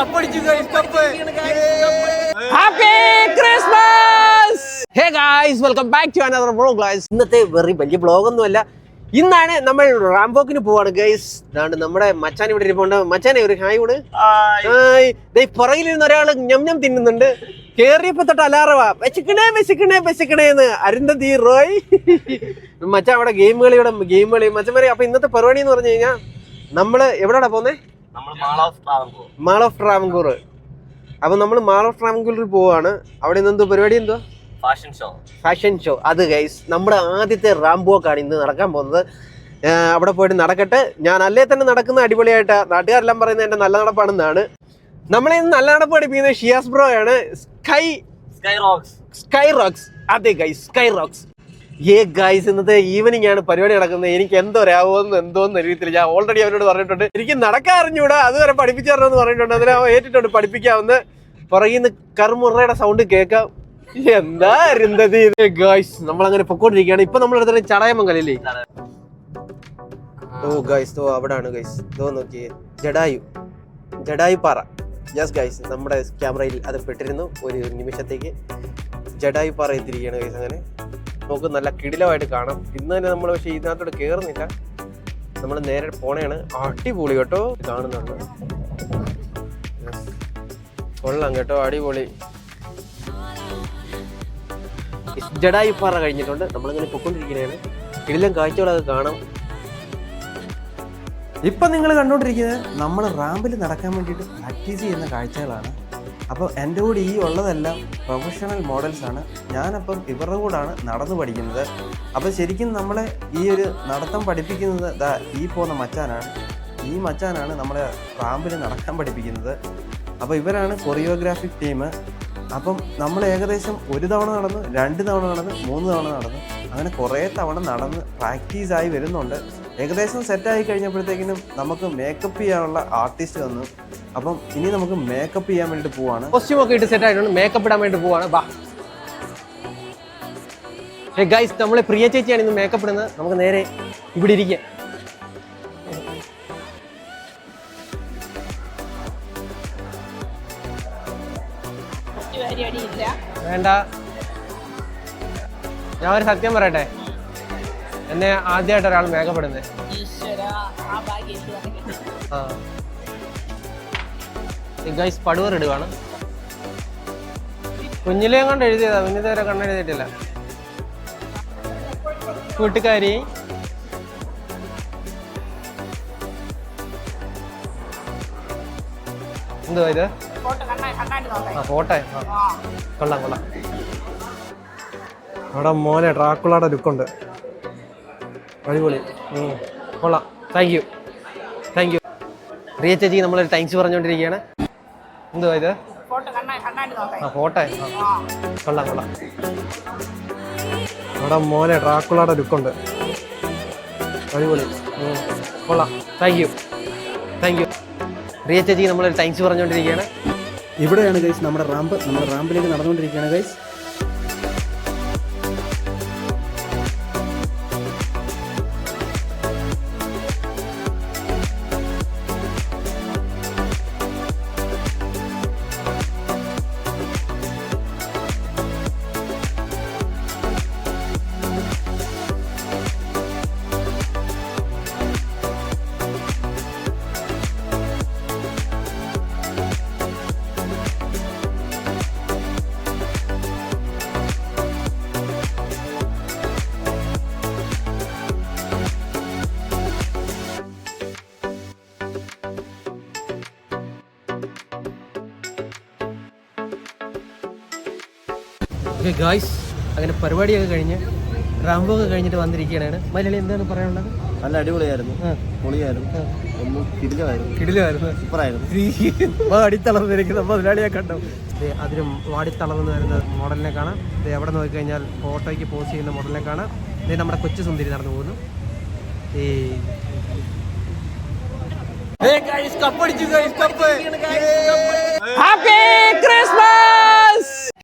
Hey guys, welcome back to another vlog guys. ഇന്നത്തെ വെറി വലിയ വ്ളോഗൊന്നുമല്ല. ഇന്നാണ് നമ്മൾ റാംബോക്കിന് പോവാണ് ഗൈസ്. ഇതാണ് നമ്മുടെ മച്ചാൻ ഇവിടെ ഇരിപ്പുണ്ട്. മച്ചാനെ ഒരു ഹായ് കൂടെ. ഹായ്. ദേ പുറകിലിരുന്ന ഒരാൾ ഞം ഞം തിന്നുന്നുണ്ട്. കേറിയപ്പോ തൊട്ട് അലാറവാ വെച്ചിക്കണേന്ന് അരുന്ധതി റോയ്. മച്ചാൻ അവിടെ ഗെയിം കളി മച്ചന്മാരെ. അപ്പൊ ഇന്നത്തെ പരിപാടി എന്ന് പറഞ്ഞു കഴിഞ്ഞാൽ നമ്മള് എവിടെയാ പോന്നേ? Mall of Travancore. അപ്പൊ നമ്മൾ മാൾ ഓഫ് ട്രാവൻകൂറിൽ പോവാണ്. അവിടെ നിന്ന് എന്തോ പരിപാടി എന്തോ ഫാഷൻ ഷോ. അത് ഗൈസ് നമ്മുടെ ആദ്യത്തെ റാംബോക്കാണ് ഇന്ന് നടക്കാൻ പോകുന്നത്. അവിടെ പോയിട്ട് നടക്കട്ടെ. ഞാൻ അല്ലേ തന്നെ നടക്കുന്ന അടിപൊളിയായിട്ട് നാട്ടുകാരെല്ലാം പറയുന്നത് എന്റെ നല്ല നടപ്പാണെന്നാണ്. നമ്മളെ ഇന്ന് നല്ല നടപ്പ് പഠിപ്പിക്കുന്നത് ഷിയാസ് ബ്രോ ആണ്. Sky rocks. അതെ ഗൈസ്, സ്കൈ റോക്സ്. ഗൈസ് ഇന്നത്തെ ഈവനിങ് ആണ് പരിപാടി നടക്കുന്നത്. എനിക്ക് എന്തോന്ന് അറിയത്തില്ല. ഞാൻ ഓൾറെഡി അവരോട് പറഞ്ഞിട്ടുണ്ട് എനിക്ക് നടക്കാൻ അറിഞ്ഞൂടാ, അതുവരെ പഠിപ്പിച്ചു തരണമെന്ന് പറഞ്ഞിട്ടുണ്ട്. അതിന് അവൻ ഏറ്റിട്ടുണ്ട് പഠിപ്പിക്കാവുന്ന. പുറകിൽ നിന്ന് കറുമുറയുടെ സൗണ്ട് കേൾക്കാം. എന്താ അരുന്ധതി ഗൈസ്. നമ്മളങ്ങനെ പൊക്കോണ്ടിരിക്കുകയാണ്. ഇപ്പൊ നമ്മളെടുത്ത ചടയമംഗലല്ലേ? ഓ ഗൈസ്, ഓ അവിടാണ് ഗൈസ്. ഇതോ നോക്കിയേ, ജഡായു പാറ. യെസ് ഗൈസ്, നമ്മുടെ ക്യാമറയിൽ അത് പെട്ടിരുന്നു ഒരു നിമിഷത്തേക്ക്. ജഡായു പാറ എത്തിരിക്കുകയാണ് ഗൈസ്. അങ്ങനെ നമുക്ക് നല്ല കിടിലമായിട്ട് കാണാം. ഇന്ന് തന്നെ നമ്മൾ പക്ഷേ ഇതിനകത്തോട്ട് കയറുന്നില്ല. നമ്മൾ നേരെ പോണേണ്. അടിപൊളി കേട്ടോ, കാണുന്നുണ്ട്. കൊള്ളാം കേട്ടോ, അടിപൊളി. ജഡായു പാറ കഴിഞ്ഞിട്ടുണ്ട്. നമ്മളിങ്ങനെ പൊക്കൊണ്ടിരിക്കുകയാണ്. കിടിലം കാഴ്ചകളൊക്കെ കാണാം. ഇപ്പം നിങ്ങൾ കണ്ടുകൊണ്ടിരിക്കുന്നത് നമ്മൾ റാമ്പിൽ നടക്കാൻ വേണ്ടിയിട്ട് പ്രാക്ടീസ് ചെയ്യുന്ന കാഴ്ചകളാണ്. അപ്പോൾ എൻ്റെ കൂടെ ഈ ഉള്ളതെല്ലാം പ്രൊഫഷണൽ മോഡൽസാണ്. ഞാനപ്പം ഇവരുടെ കൂടാണ് നടന്നു പഠിക്കുന്നത്. അപ്പോൾ ശരിക്കും നമ്മളെ ഈ ഒരു നടത്തം പഠിപ്പിക്കുന്നത് ഈ പോകുന്ന മച്ചാനാണ്. ഈ മച്ചാനാണ് നമ്മളെ റാമ്പിൽ നടക്കാൻ പഠിപ്പിക്കുന്നത്. അപ്പോൾ ഇവരാണ് കൊറിയോഗ്രാഫിക് ടീം. അപ്പം നമ്മൾ ഏകദേശം 1 തവണ നടന്നു, 2 തവണ നടന്നു, 3 തവണ നടന്നു. അങ്ങനെ കുറേ തവണ നടന്ന് പ്രാക്ടീസായി വരുന്നുണ്ട്. ഏകദേശം സെറ്റായി കഴിഞ്ഞപ്പോഴത്തേക്കിനും നമുക്ക് മേക്കപ്പ് ചെയ്യാനുള്ള ആർട്ടിസ്റ്റ് വന്നു. അപ്പം ഇനി നമുക്ക് മേക്കപ്പ് ചെയ്യാൻ വേണ്ടിയിട്ട് പോവാണ്. കോസ്റ്റ്യൂമൊക്കെ ഇട്ട് സെറ്റ് ആയിട്ടുണ്ട്. മേക്കപ്പ് ഇടാൻ വേണ്ടി പോവാണ്. ബാ ഗൈസ്, നമ്മളെ പ്രിയ ചേച്ചിയാണ് ഇന്ന് മേക്കപ്പ് ഇടുന്നത്. നമുക്ക് നേരെ ഇവിടെ ഇരിക്കാം. വേണ്ട, ഞാൻ ഒരു സത്യം പറയട്ടെ, എന്നെ ആദ്യമായിട്ട് ഒരാൾ മേക്കപ്പ് ഇടുന്നത്. ഗൈസ് പടുവർ ഇടുവാണ്. കുഞ്ഞിലേം കൊണ്ട് എഴുതിയതാ, കുഞ്ഞിതേരെ കണ്ണെഴുതിയിട്ടില്ല. കൂട്ടുകാരി എന്തുവാ ഇത്? ഫോട്ടോ കൊള്ളാം. അവിടെ മോനെ ഡ്രാക്കുളയുടെ ലുക്കുണ്ട്. അടിപൊളി, കൊള്ളാം. Thank you. റിയ ചേച്ചി നമ്മളൊരു താങ്ക്സ് പറഞ്ഞുകൊണ്ടിരിക്കുകയാണ്. എന്തുവാ ഇത്? ഫോട്ടോ കൊള്ളാം. അവിടെ മോനെ ഡ്രാക്കുളയുടെ ലുക്കുണ്ട്. അടിപൊളി, കൊള്ളാം. Thank you. റിയ ചേച്ചി നമ്മളൊരു താങ്ക്സ് പറഞ്ഞുകൊണ്ടിരിക്കുകയാണ്. ഇവിടെയാണ് ഗൈസ് നമ്മുടെ റാമ്പ്. നമ്മൾ റാമ്പിലേക്ക് നടന്നുകൊണ്ടിരിക്കുകയാണ് ഗൈസ്. ഓക്കെ ഗായ്സ്, അങ്ങനെ പരിപാടിയൊക്കെ കഴിഞ്ഞ് റാംബോ ഒക്കെ കഴിഞ്ഞിട്ട് വന്നിരിക്കുകയാണ്. മലയാളി എന്താണ് പറയാനുള്ളത്? നല്ല അടിപൊളിയായിരുന്നു, പൊളിയായിരുന്നു, ഒന്നും കിടിലമായിരുന്നു, സൂപ്പറായിരുന്നു. വാടിത്തളർന്നിരിക്കുന്ന മുതലാളിയെ കണ്ടു. അതിലും വാടിത്തളർന്ന് വരുന്ന മോഡലിനെ കാണാം. എവിടെ നോക്കിക്കഴിഞ്ഞാൽ ഫോട്ടോയ്ക്ക് പോസ്റ്റ് ചെയ്യുന്ന മോഡലിനെ കാണാം. നമ്മുടെ കൊച്ചു സുന്ദരി നടന്നു പോകുന്നു. Happy Christmas.